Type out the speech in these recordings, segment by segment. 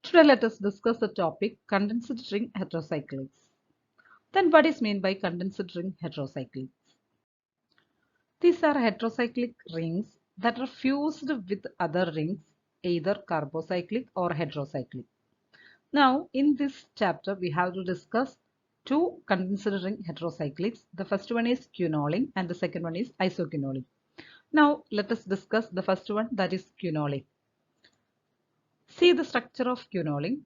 Today let us discuss the topic condensed ring heterocyclics. Then what is meant by condensed ring heterocyclics? These are heterocyclic rings that are fused with other rings, either carbocyclic or heterocyclic. Now in this chapter we have to discuss two condensed ring heterocyclics. The first one is quinoline and the second one is isoquinoline. Now let us discuss the first one, that is quinoline. See the structure of quinoline.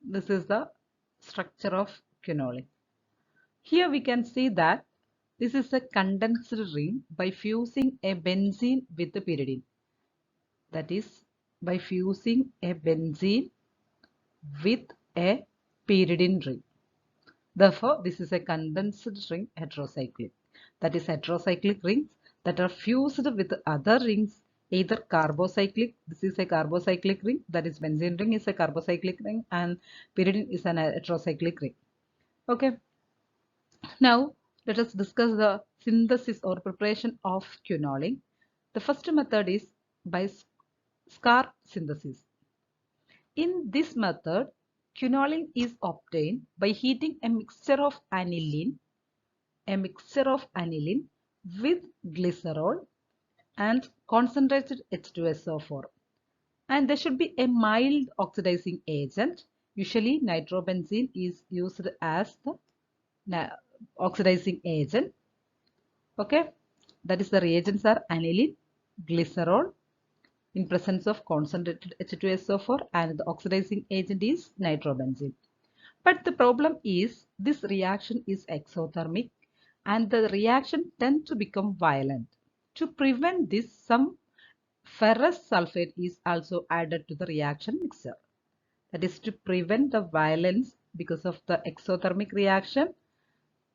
This is the structure of quinoline. Here we can see that this is a condensed ring by fusing a benzene with the pyridine. That is by fusing a benzene with a pyridine ring. Therefore, this is a condensed ring heterocyclic. That is heterocyclic rings that are fused with other rings, either carbocyclic. This is a carbocyclic ring. That is benzene ring is a carbocyclic ring and pyridine is an heterocyclic ring. Okay. Now, let us discuss the synthesis or preparation of quinoline. The first method is by scarp synthesis. In this method, quinoline is obtained by heating a mixture of aniline with glycerol and concentrated H2SO4. And there should be a mild oxidizing agent. Usually, nitrobenzene is used as the oxidizing agent. Okay, that is the reagents are aniline, glycerol in presence of concentrated H2SO4 and the oxidizing agent is nitrobenzene. But the problem is this reaction is exothermic and the reaction tends to become violent. To prevent this, some ferrous sulfate is also added to the reaction mixture. That is to prevent the violence because of the exothermic reaction.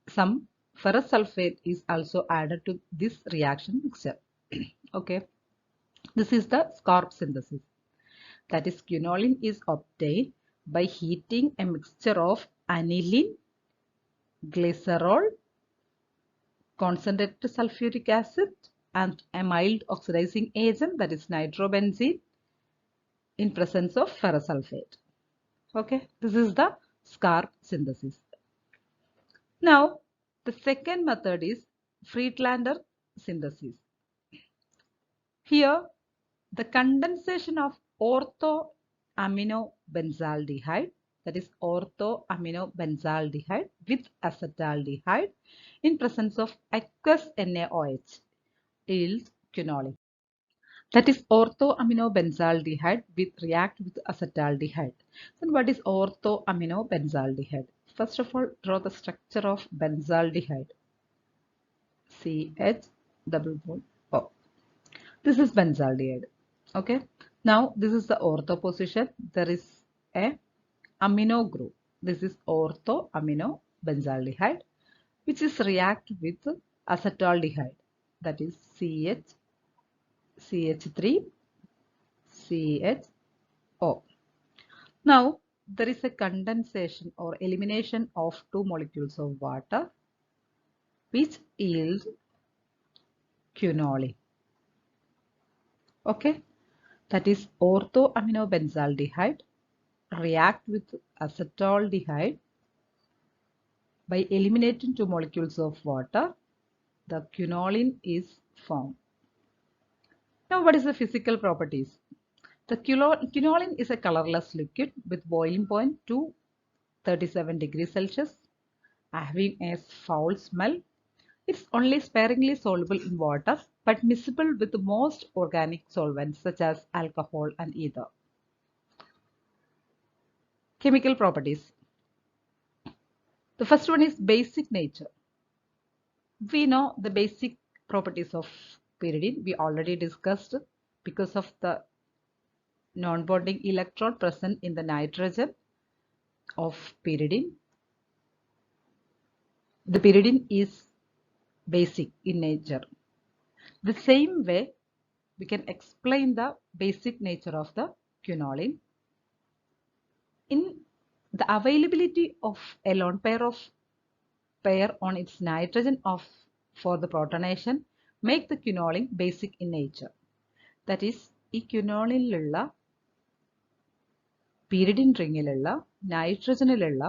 Some ferrous sulfate is also added to this reaction mixture. Okay, this is the scarp synthesis. That is, quinoline is obtained by heating a mixture of aniline, glycerol, concentrated sulfuric acid, and a mild oxidizing agent, that is nitrobenzene, in presence of ferrous sulfate. Okay, this is the scarp synthesis. Now, the second method is Friedlander synthesis. Here, the condensation of orthoaminobenzaldehyde, that is orthoaminobenzaldehyde with acetaldehyde in presence of aqueous NaOH yields quinoline. That is orthoaminobenzaldehyde react with acetaldehyde. Then what is orthoaminobenzaldehyde? First of all, draw the structure of benzaldehyde. CH double bond O. This is benzaldehyde. Okay. Now this is the ortho position. There is a amino group. This is orthoaminobenzaldehyde, which is react with acetaldehyde. That is CH3 CHO. Now there is a condensation or elimination of two molecules of water, which yields quinoline. Okay, that is orthoaminobenzaldehyde react with acetaldehyde by eliminating two molecules of water. The quinoline is formed. Now, what is the physical properties? The quinoline is a colorless liquid with boiling point to 37 degrees Celsius, having a foul smell. It's only sparingly soluble in water but miscible with most organic solvents such as alcohol and ether. Chemical properties. The first one is basic nature. We know the basic properties of pyridine. We already discussed because of the non-bonding electron present in the nitrogen of pyridine. The pyridine is basic in nature. The same way we can explain the basic nature of the quinoline. In the availability of a lone pair on its nitrogen for the protonation make the quinoline basic in nature. That is, ഈ quinoline pyridine ringിലുള്ള നൈട്രജനിലുള്ള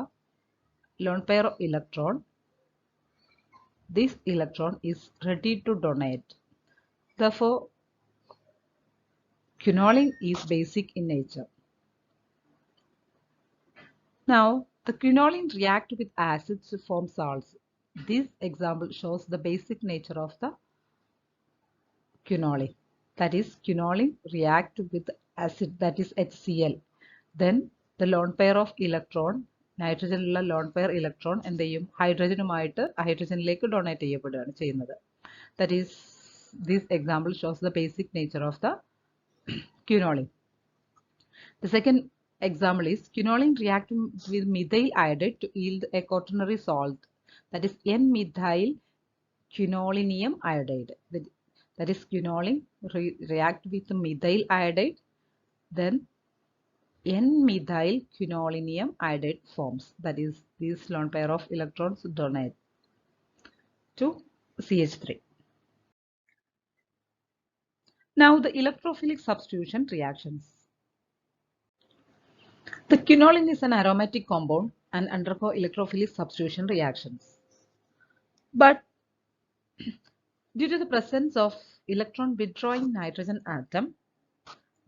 lone pair of electron, this electron is ready to donate. Therefore, quinoline is basic in nature. Now, the quinoline react with acids to form salts. This example shows the basic nature of the quinoline. That is, quinoline react with acid, that is HCl. Then the lone pair of electron, നൈട്രജനിലുള്ള lone pair electron എന്ത് ചെയ്യും, ഹൈഡ്രജനുമായിട്ട് ഹൈഡ്രജനിലേക്ക് donate ചെയ്യപ്പെടുകയാണ് ചെയ്യുന്നത്. That is, this example shows the basic nature of the quinoline. The second example is quinoline react with methyl iodide to yield a quaternary salt, that is N-methyl quinolinium iodide. That is, quinoline react with methyl iodide, then N-methyl quinolinium iodide forms. That is, these lone pair of electrons donate to CH3. Now, the electrophilic substitution reactions. The quinoline is an aromatic compound and undergo electrophilic substitution reactions. But due to the presence of electron withdrawing nitrogen atom,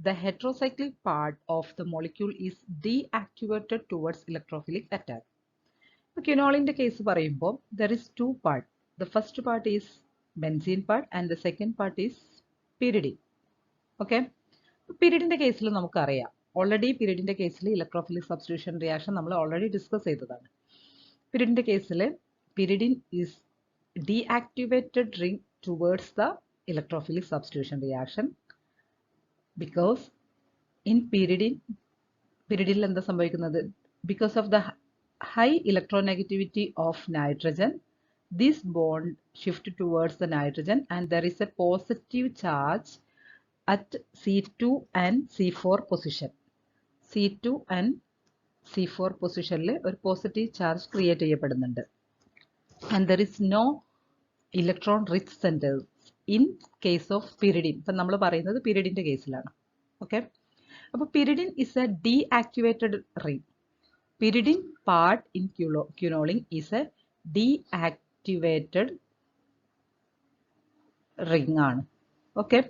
the heterocyclic part of the molecule is deactivated towards electrophilic attack. The quinoline case parayumbom, there is two parts. The first part is benzene part and the second part is pyridine. Okay, pyridine case il namukku ariyam. Already pyridine case il electrophilic substitution reaction nammal already discuss ചെയ്തതാണ്. Pyridine case il pyridine is deactivated ring towards the electrophilic substitution reaction because in pyridine എന്താ സംഭവിക്കുന്നത്, because of the high electronegativity of nitrogen, this bond shift towards the nitrogen and there is a positive charge at C2 and C4 position. C2 and C4 positionil ഒരു positive charge create ചെയ്യപ്പെടുന്നുണ്ട്. And there is no electron rich centers in case of pyridine. ഇപ്പം നമ്മൾ പറയുന്നത് pyridine കേസിലാണ്. Okay, അപ്പോൾ pyridine is a deactivated ring. Pyridine part in quinoline is a deactivated ring ആണ്. Okay,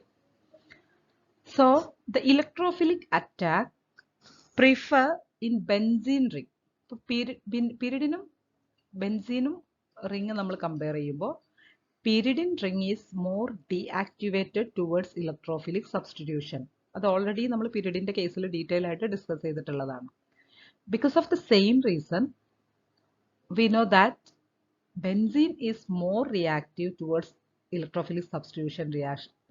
so the electrophilic attack prefer in benzene ring. ഇപ്പോൾ pyridine ബെൻസീനും ring നമ്മൾ compare ചെയ്യുമ്പോൾ pyridine ring is more deactivated towards electrophilic substitution. അത് already നമ്മൾ pyridine കേസിൽ detail ആയിട്ട് discuss ചെയ്തിട്ടുള്ളതാണ്. Because of the same reason, we know that benzene is more reactive towards electrophilic substitution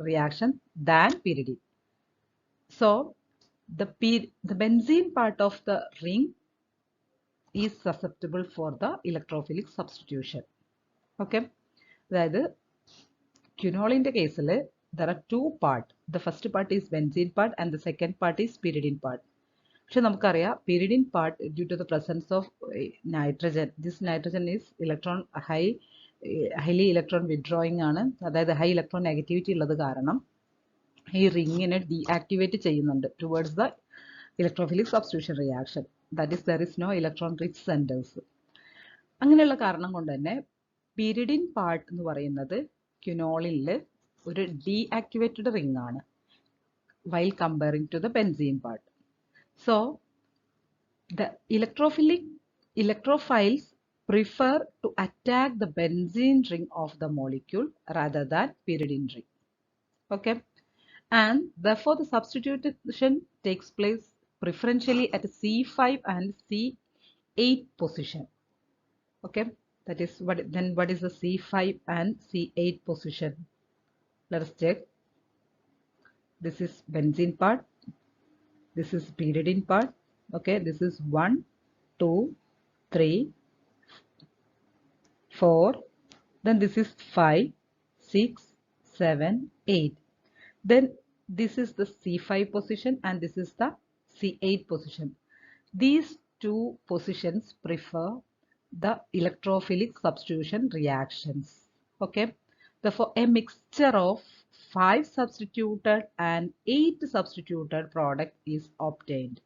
reaction than pyridine. So, the benzene part of the ring is susceptible for the electrophilic substitution. Okay, അതായത് quinoline കേസിൽ there are two parts. The first part is benzene part and the second part is pyridine part. പക്ഷെ നമുക്കറിയാം pyridine part due to the presence of nitrogen, this nitrogen is highly electron withdrawing ആണ്, അതായത് high electron negativity ഉള്ളത് കാരണം ഈ റിങ്ങിനെ deactivate ചെയ്യുന്നുണ്ട് towards the electrophilic substitution reaction. That is, there is no electron rich centers. അങ്ങനെയുള്ള കാരണം കൊണ്ട് തന്നെ pyridine part എന്ന് പറയുന്നത് quinoline ഒരു deactivated ring ആണ് while comparing to the benzene part. So, the electrophiles prefer to attack the benzene ring of the molecule rather than pyridine ring. Okay, and therefore the substitution takes place preferentially at C5 and C8 position. Okay, that is what is the C5 and C8 position? Let us check. This is benzene part. This is pyridine part. Okay, this is 1, 2, 3, 4. Then this is 5, 6, 7, 8. Then this is the C5 position and this is the C8 position. These two positions prefer the electrophilic substitution reactions. Okay, therefore a mixture of 5 substituted and 8 substituted product is obtained.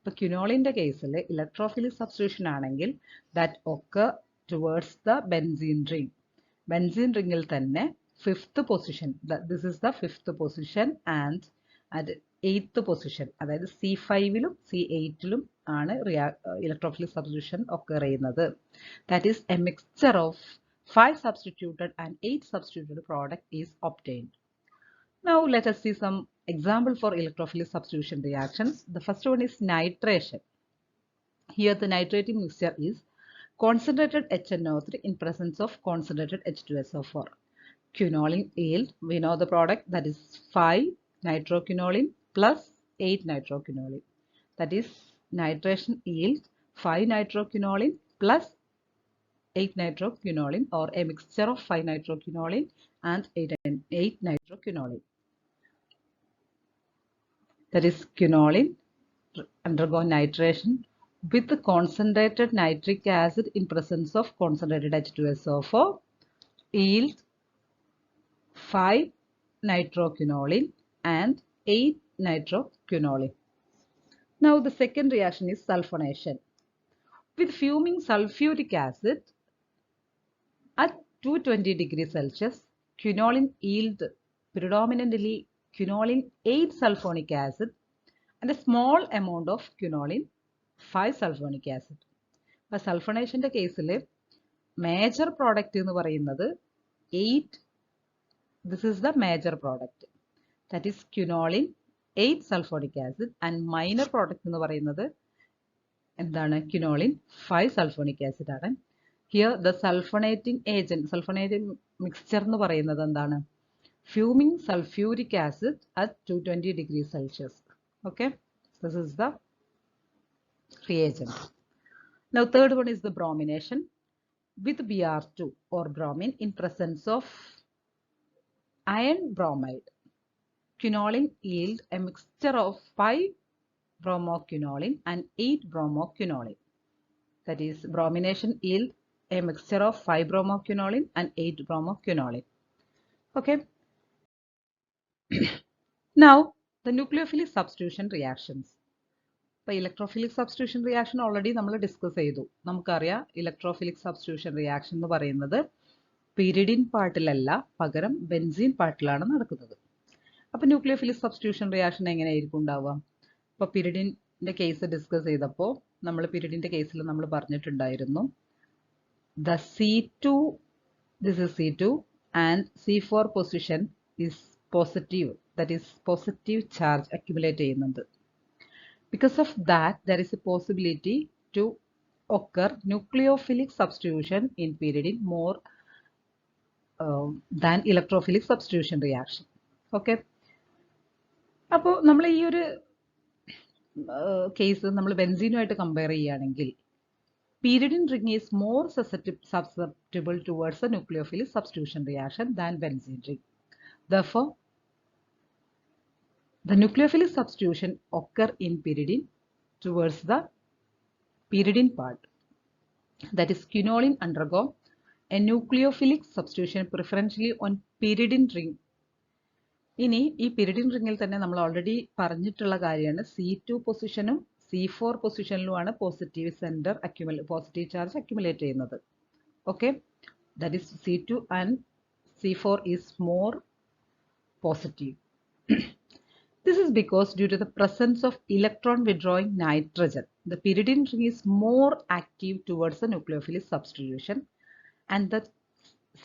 ഇപ്പോൾ ക്വിനോളിൻ്റെ കേസിൽ electrophilic substitution ആണെങ്കിൽ that occur towards the benzene ring. Benzene റിംഗിൽ തന്നെ fifth position, this is the fifth position and at eighth position, അതായത് C5ലും C8ലും ആണ് ഇലക്ട്രോഫിലിക് സബ്സ്റ്റിറ്റ്യൂഷൻ ഒക്കർ ചെയ്യുന്നത്. That is a mixture of 5 substituted and 8 substituted product is obtained. Now let us see some example for electrophilic substitution reactions. The first one is nitration. Here the nitrating mixture is concentrated HNO3 in presence of concentrated H2SO4. Quinoline yield, we know the product, that is 5 nitroquinoline plus 8 nitroquinoline. That is nitration yield 5 nitroquinoline plus 8 nitroquinoline, or a mixture of 5 nitroquinoline and 8 nitroquinoline. That is quinoline undergo nitration with concentrated nitric acid in presence of concentrated H2SO4 yield 5 nitroquinoline and 8 nitroquinoline. Now the second reaction is sulfonation. With fuming sulfuric acid at 220 degrees Celsius, quinoline yield predominantly quinoline 8 sulfonic acid and a small amount of quinoline 5 sulfonic acid. അപ്പോൾ സൾഫണേഷൻ്റെ കേസിൽ major product എന്ന് പറയുന്നത് 8, this is the major product, that is quinoline 8 sulfonic acid, and minor product എന്ന് പറയുന്നത് എന്താണ്, quinoline 5 sulfonic acid ആണ്. Here the sulfonating agent, sulfonating mixture എന്ന് പറയുന്നത് എന്താണ്, fuming sulfuric acid at 220 degrees Celsius. Okay, this is the reagent. Now third one is the bromination with Br2 or bromine in presence of iron bromide. Quinoline yield a mixture of 5 bromoquinoline and 8 bromoquinoline. That is bromination yield a mixture of 5 bromoquinoline and 8 bromoquinoline. Okay. Now the nucleophilic substitution reactions. ഇപ്പോൾ electrophilic substitution reaction already നമ്മൾ discuss ചെയ്തു. നമുക്കറിയാം electrophilic substitution reaction എന്ന് പറയുന്നത് pyridine പാർട്ടിലല്ല, പകരം benzene പാർട്ടിലാണ് നടക്കുന്നത്. അപ്പോൾ nucleophilic substitution reaction എങ്ങനെയായിരിക്കും ഉണ്ടാവുക? ഇപ്പോൾ പിരിഡിൻ്റെ കേസ് ഡിസ്കസ് ചെയ്തപ്പോൾ നമ്മൾ പിരിഡിൻ്റെ കേസിൽ നമ്മൾ പറഞ്ഞിട്ടുണ്ടായിരുന്നു, the C2, this is C2 and C4 position is positive, that is positive charge accumulate ചെയ്യുന്നുണ്ട്. Because of that, there is a possibility to occur nucleophilic substitution in pyridine more than electrophilic substitution reaction. Okay. അപ്പോൾ നമ്മൾ ഈ ഒരു case നമ്മൾ ബെൻസീനുമായിട്ട് compare ചെയ്യുകയാണെങ്കിൽ pyridine ring is more susceptible towards a nucleophilic substitution reaction than benzene ring. Therefore, the nucleophilic substitution occur in pyridine towards the pyridine part. That is, quinoline undergo a nucleophilic substitution preferentially on pyridine ring. ഇനി ഈ pyridine ringil തന്നെ നമ്മൾ already പറഞ്ഞിട്ടുള്ള കാര്യമാണ്, C2 പൊസിഷനും C4 പൊസിഷനിലുമാണ് positive centre positive charge accumulate ചെയ്യുന്നത്. Okay, that is C2 and C4 is more positive. This is because due to the presence of electron withdrawing nitrogen, the pyridine ring is more active towards the nucleophilic substitution, and the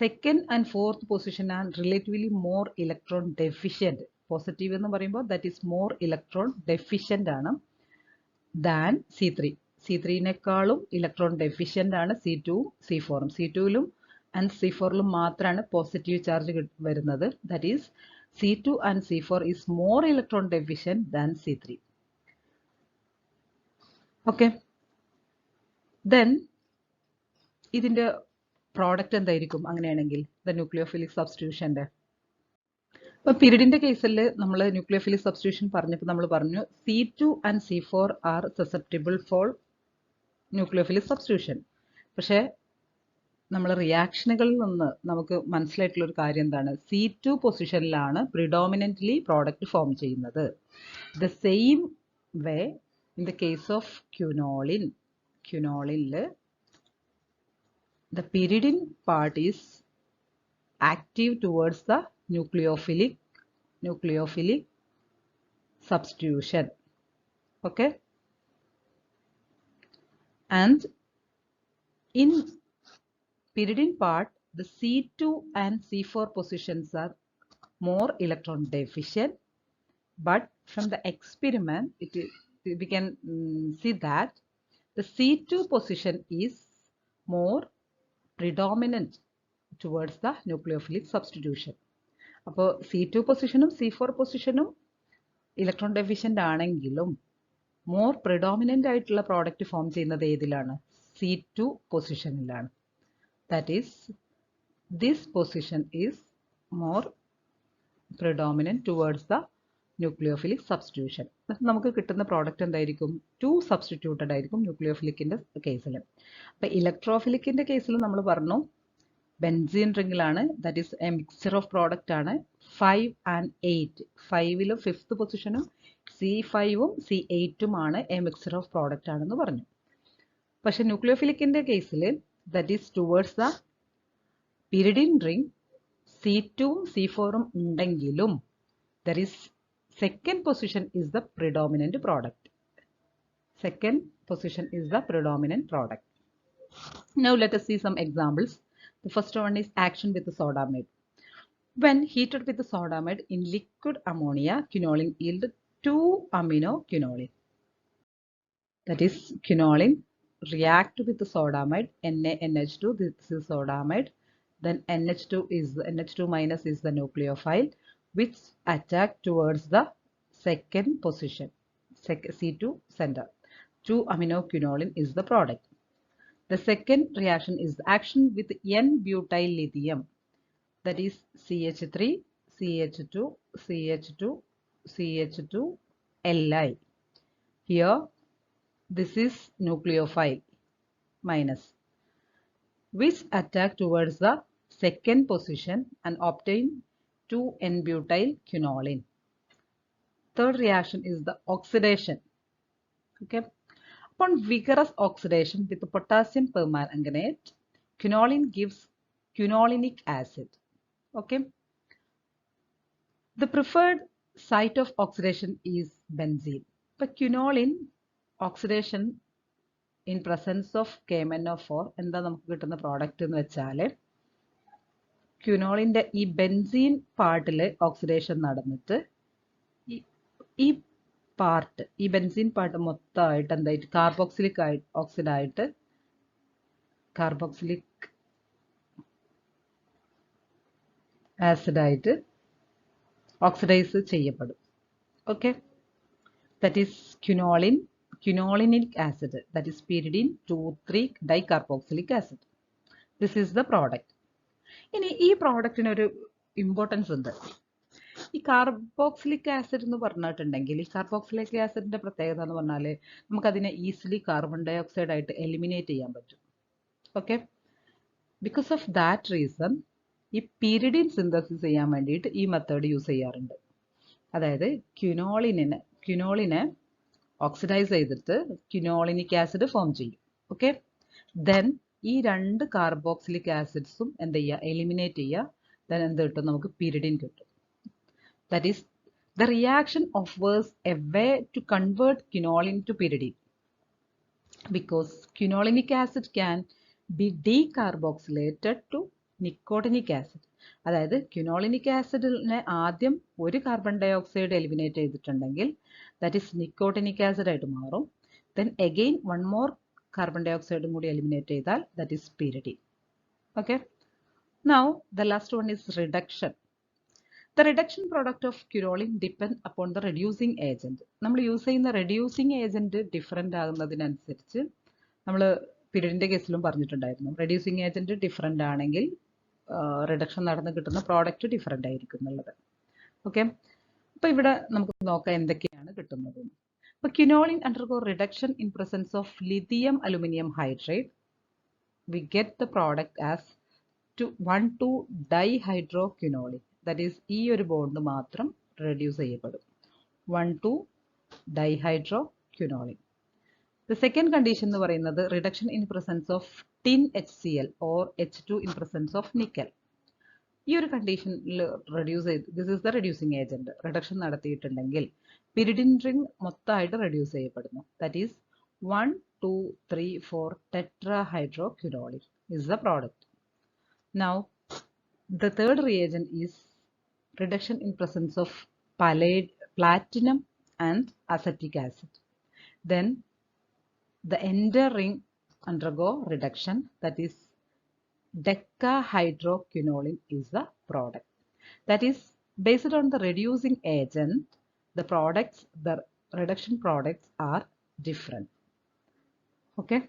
second and fourth position are relatively more electron deficient. Positive എന്ന് പറയുമ്പോൾ that is more electron deficient ആണ് than C3. C3നേക്കാളും electron deficient ആണ് C2 C4. C2ലും and C4ലും മാത്രമാണ് positive charge വരുന്നത്. That is C2 and C4 is more electron deficient than C3. Okay. Then ഇതിൻ്റെ product എന്തായിരിക്കും അങ്ങനെയാണെങ്കിൽ the nucleophilic സബ്സ്റ്റിറ്റ്യൂഷൻ്റെ? ഇപ്പോൾ പിരിഡിൻ്റെ കേസിൽ നമ്മൾ ന്യൂക്ലിയോഫിലിക് സബ്സ്റ്റിറ്റ്യൂഷൻ പറഞ്ഞപ്പോൾ നമ്മൾ പറഞ്ഞു C2 and C4 are susceptible for nucleophilic substitution. പക്ഷേ നമ്മൾ റിയാക്ഷനുകളിൽ നിന്ന് നമുക്ക് മനസ്സിലായിട്ടുള്ള ഒരു കാര്യം എന്താണ്, C2 പൊസിഷനിലാണ് പ്രിഡോമിനൻ്റ്ലി പ്രോഡക്റ്റ് ഫോം ചെയ്യുന്നത്. The same way In the case of quinoline, the pyridine part is active towards the nucleophilic substitution. Okay, and in pyridine part, the C2 and C4 positions are more electron deficient, but from the experiment we can see that the C2 position is more predominant towards the nucleophilic substitution. അപ്പോൾ C2 പൊസിഷനും C4 പൊസിഷനും electron deficient ആണെങ്കിലും more predominant ആയിട്ടുള്ള product form ചെയ്യുന്നത് ഏതിലാണ്? C2 പൊസിഷനിലാണ്. That is this position is more predominant towards the nucleophilic substitution. നമുക്ക് കിട്ടുന്ന പ്രോഡക്റ്റ് എന്തായിരിക്കും? 2 സബ്സ്റ്റിറ്റ്യൂട്ടഡ് ആയിരിക്കും ന്യൂക്ലിയോഫിലിക്കിന്റെ കേസിൽ. അപ്പോൾ ഇലക്ട്രോഫിലിക്കിന്റെ കേസിൽ നമ്മൾ പറഞ്ഞു ബെൻസീൻ റിംഗിലാണ്, that is a mixture of product ആണ്. 5 and 8, 5ൽ 5th പൊസിഷനും C5ഉം C8ഉം ആണ് എ മിക്സ്ചർ ഓഫ് പ്രോഡക്റ്റ് ആണെന്ന് പറഞ്ഞു. പക്ഷെ ന്യൂക്ലിയോഫിലിക്കിന്റെ കേസിൽ that is towards the pyridine ring C2ഉം C4ഉം ഉണ്ടെങ്കിലും there is second position is the predominant product. Second position is the predominant product. Now let us see some examples. The first one is action with the sodamide. When heated with the sodamide in liquid ammonia, quinoline yield 2-amino-quinoline. That is, quinoline react with the sodamide, NaNH2, this is sodamide. Then NH2 minus is the nucleophile which attack towards the second position, C2 center. 2-amino-quinoline is the product. The second reaction is the action with N-butyl lithium, that is CH3, CH2, CH2, CH2, Li. Here this is nucleophile minus, which attack towards the second position and obtain 2N-butyl quinoline. Third reaction is the oxidation. Okay. Upon vigorous oxidation with the potassium permanganate, quinoline gives quinolinic acid. Okay. The preferred site of oxidation is benzene. But quinoline oxidation in presence of KMnO4 എന്താ നമുക്ക് കിട്ടുന്ന product എന്ന് വെച്ചാൽ ക്വിനോളിൻ്റെ ഈ benzene പാർട്ടിൽ oxidation നടന്നിട്ട് ഈ benzene part മൊത്തമായിട്ട് എന്തായിട്ട് കാർബോക്സിലിക് ഓക്സിഡായിട്ട് കാർബോക്സിലിക് ആസിഡായിട്ട് ഓക്സിഡൈസ് ചെയ്യപ്പെടും. Okay, that is quinolinic acid, that is pyridine 2,3 dicarboxylic acid. This is the product. ഇനി ഈ പ്രോഡക്റ്റിന് ഒരു ഇമ്പോർട്ടൻസ് ഉണ്ട്. ഈ കാർബോക്സിലിക് ആസിഡ് എന്ന് പറഞ്ഞിട്ടുണ്ടെങ്കിൽ ഈ കാർബോക്സിലിക് ആസിഡിന്റെ പ്രത്യേകത എന്ന് പറഞ്ഞാൽ നമുക്കതിനെ ഈസിലി കാർബൺ ഡൈ ഓക്സൈഡ് ആയിട്ട് എലിമിനേറ്റ് ചെയ്യാൻ പറ്റും. Okay, because of that reason ഈ pyridine സിന്തസിസ് ചെയ്യാൻ വേണ്ടിയിട്ട് ഈ മെത്തേഡ് യൂസ് ചെയ്യാറുണ്ട്. അതായത് ക്വിനോളിനെ ഓക്സിഡൈസ് ചെയ്തിട്ട് ക്വിനോളിനിക് ആസിഡ് ഫോം ചെയ്യും. ഓക്കെ, ദെൻ ഈ രണ്ട് കാർബോക്സിലിക് ആസിഡ്സും എന്ത് ചെയ്യുക, എലിമിനേറ്റ് ചെയ്യുക. ദെൻ എന്ത് കിട്ടും, നമുക്ക് pyridine കിട്ടും. That is the reaction offers a way to convert quinoline to pyridine because quinolinic acid can be decarboxylated to nicotinic acid. അതായത് ക്വിനോളിനിക് ആസിഡിനെ ആദ്യം ഒരു കാർബൺ ഡൈ ഓക്സൈഡ് എലിമിനേറ്റ് ചെയ്തിട്ടുണ്ടെങ്കിൽ ദാറ്റ് ഈസ് നിക്കോട്ടിനിക് ആസിഡ് ആയിട്ട് മാറും. Then again one more carbon dioxide കൂടി eliminate ചെയ്താൽ that is pyridine. Okay, now the last one is reduction. The reduction product of quinoline depend upon the reducing agent. നമ്മൾ use ചെയ്യുന്ന reducing agent different ആകുന്നതിനനുസരിച്ച് നമ്മൾ pyridine കേസിലും പറഞ്ഞിട്ടുണ്ടായിരുന്നു, reducing agent different ആണെങ്കിൽ reduction നടന്ന് കിട്ടുന്ന പ്രോഡക്റ്റ് ഡിഫറെൻ്റ് ആയിരിക്കും എന്നുള്ളത്. ഓക്കെ, അപ്പോൾ ഇവിടെ നമുക്ക് നോക്കാം എന്തൊക്കെയാണ് കിട്ടുന്നത്. അപ്പോൾ quinoline undergo reduction in presence of lithium aluminum hydride. We get the product as 1,2-dihydroquinoline. That is ഈ ഒരു ബോണ്ട് മാത്രം റെഡ്യൂസ് ചെയ്യപ്പെടും, 1,2-dihydroquinoline. The second condition എന്ന് പറയുന്നത് reduction in presence of tin HCl or H2 in presence of nickel. ഈ ഒരു കണ്ടീഷനിൽ this is the reducing agent. Reduction നടത്തിയിട്ടുണ്ടെങ്കിൽ പിരിഡിൻ റിംഗ് മൊത്തമായിട്ട് റെഡ്യൂസ് ചെയ്യപ്പെടുന്നു. That is 1, 2, 3, 4 tetrahydroquinone is the product. Now the third reagent is reduction in presence of platinum and acetic acid. Then the entire ring undergo reduction, that is decahydroquinoline is the product. That is based on the reducing agent, the reduction products are different. Okay.